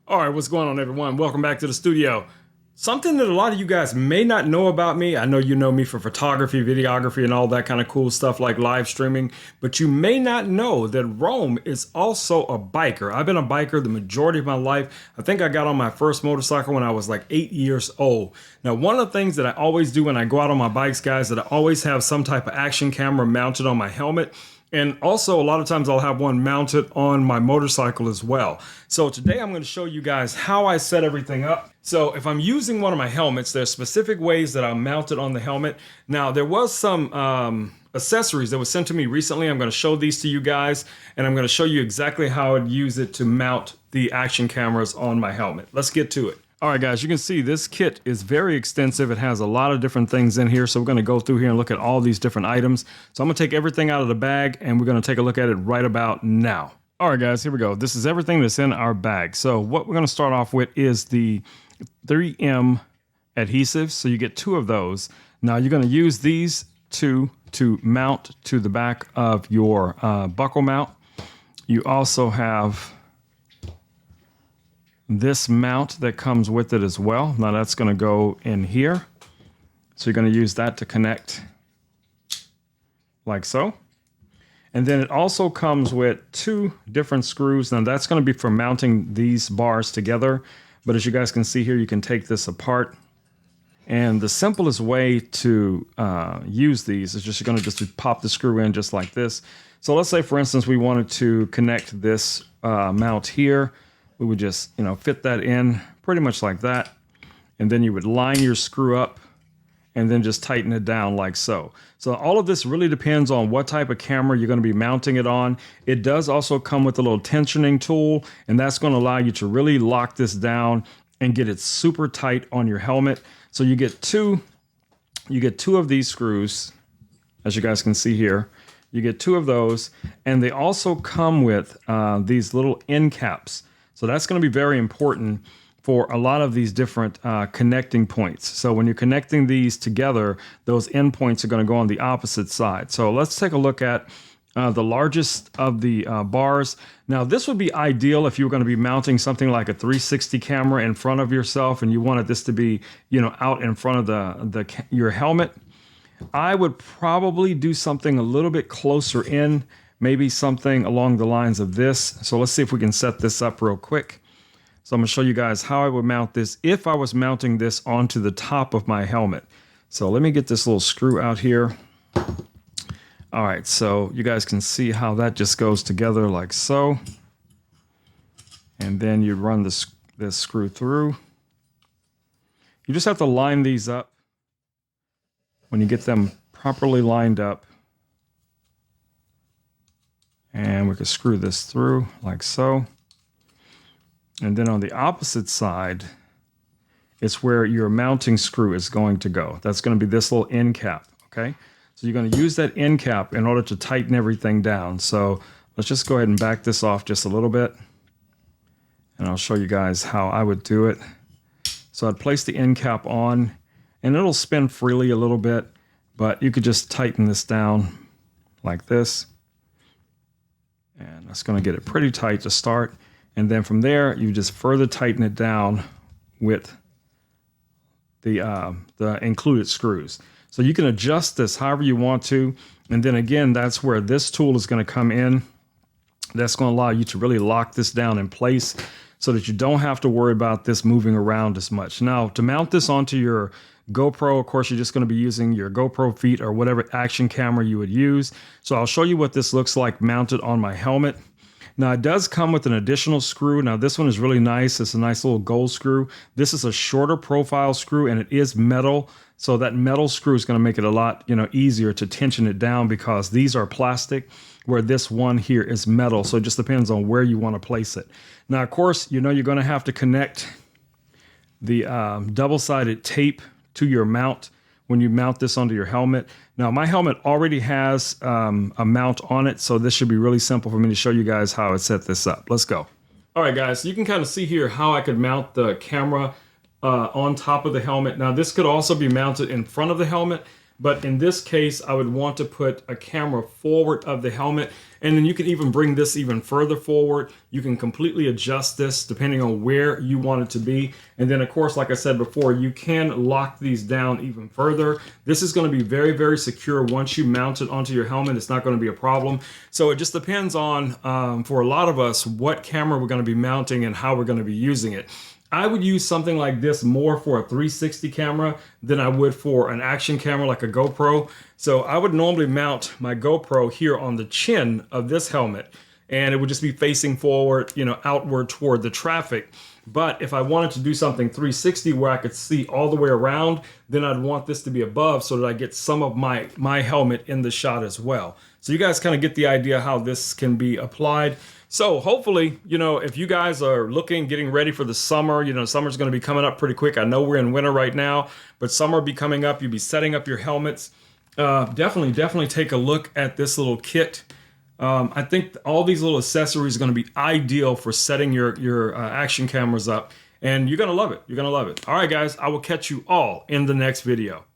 All right, what's going on, everyone? Welcome back to the studio. Something that a lot of you guys may not know about me. I know you know me for photography, videography, and all that kind of cool stuff like live streaming, but you may not know that Rome is also a biker. I've been a biker the majority of my life. I think I got on my first motorcycle when I was like 8 years old. Now, one of the things that I always do when I go out on my bikes, guys, that I always have some type of action camera mounted on my helmet. And also, a lot of times I'll have one mounted on my motorcycle as well. So today I'm going to show you guys how I set everything up. So if I'm using one of my helmets, there's specific ways that I'm mounted on the helmet. Now, there was some accessories that was sent to me recently. I'm going to show these to you guys, and I'm going to show you exactly how I'd use it to mount the action cameras on my helmet. Let's get to it. All right, guys, you can see this kit is very extensive. It has a lot of different things in here. So we're going to go through here and look at all these different items. So I'm going to take everything out of the bag and we're going to take a look at it right about now. All right, guys, here we go. This is everything that's in our bag. So what we're going to start off with is the 3M adhesives. So you get 2 of those. Now you're going to use these two to mount to the back of your buckle mount. You also have this mount that comes with it as well. Now that's going to go in here. So you're going to use that to connect like so. And then it also comes with 2 different screws. Now that's going to be for mounting these bars together. But as you guys can see here, you can take this apart. And the simplest way to use these is just you're going to just pop the screw in just like this. So let's say, for instance, we wanted to connect this mount here. We would just, fit that in pretty much like that. And then you would line your screw up and then just tighten it down like so. So all of this really depends on what type of camera you're going to be mounting it on. It does also come with a little tensioning tool, and that's going to allow you to really lock this down and get it super tight on your helmet. So you get two of these screws, as you guys can see here. You get 2 of those, and they also come with these little end caps. So that's going to be very important for a lot of these different connecting points. So when you're connecting these together, those end points are going to go on the opposite side. So let's take a look at the largest of the bars. Now this would be ideal if you were going to be mounting something like a 360 camera in front of yourself and you wanted this to be, out in front of your helmet. I would probably do something a little bit closer in, maybe something along the lines of this. So let's see if we can set this up real quick. So I'm going to show you guys how I would mount this if I was mounting this onto the top of my helmet. So let me get this little screw out here. All right, so you guys can see how that just goes together like so. And then you run this screw through. You just have to line these up. When you get them properly lined up, and we can screw this through like so. And then on the opposite side, it's where your mounting screw is going to go. That's going to be this little end cap, okay? So you're going to use that end cap in order to tighten everything down. So let's just go ahead and back this off just a little bit. And I'll show you guys how I would do it. So I'd place the end cap on, and it'll spin freely a little bit, but you could just tighten this down like this. And that's going to get it pretty tight to start. And then from there, you just further tighten it down with the included screws. So you can adjust this however you want to. And then again, that's where this tool is going to come in. That's going to allow you to really lock this down in place so that you don't have to worry about this moving around as much. Now, to mount this onto your GoPro, of course, you're just going to be using your GoPro feet or whatever action camera you would use. So I'll show you what this looks like mounted on my helmet. Now it does come with an additional screw. Now this one is really nice. It's a nice little gold screw. This is a shorter profile screw and it is metal. So that metal screw is going to make it a lot, easier to tension it down because these are plastic where this one here is metal. So it just depends on where you want to place it. Now, of course, you're going to have to connect the double-sided tape to your mount when you mount this onto your helmet. Now my helmet already has a mount on it, so this should be really simple for me to show you guys how I set this up. Let's go. All right, guys, so you can kind of see here how I could mount the camera on top of the helmet. Now this could also be mounted in front of the helmet, but in this case I would want to put a camera forward of the helmet And then you can even bring this even further forward. You can completely adjust this depending on where you want it to be. And then of course, like I said before, you can lock these down even further. This is going to be very, very secure. Once you mount it onto your helmet, it's not going to be a problem. So it just depends on, for a lot of us, what camera we're going to be mounting and how we're going to be using it. I would use something like this more for a 360 camera than I would for an action camera like a GoPro. So I would normally mount my GoPro here on the chin of this helmet, and it would just be facing forward, you know, outward toward the traffic. But if I wanted to do something 360 where I could see all the way around, then I'd want this to be above so that I get some of my helmet in the shot as well. So you guys kind of get the idea how this can be applied. So hopefully, you know, if you guys are getting ready for the summer, you know, summer's going to be coming up pretty quick. I know we're in winter right now, but summer will be coming up. You'll be setting up your helmets. Definitely take a look at this little kit. I think all these little accessories are going to be ideal for setting your action cameras up, and you're going to love it. You're going to love it. All right, guys, I will catch you all in the next video.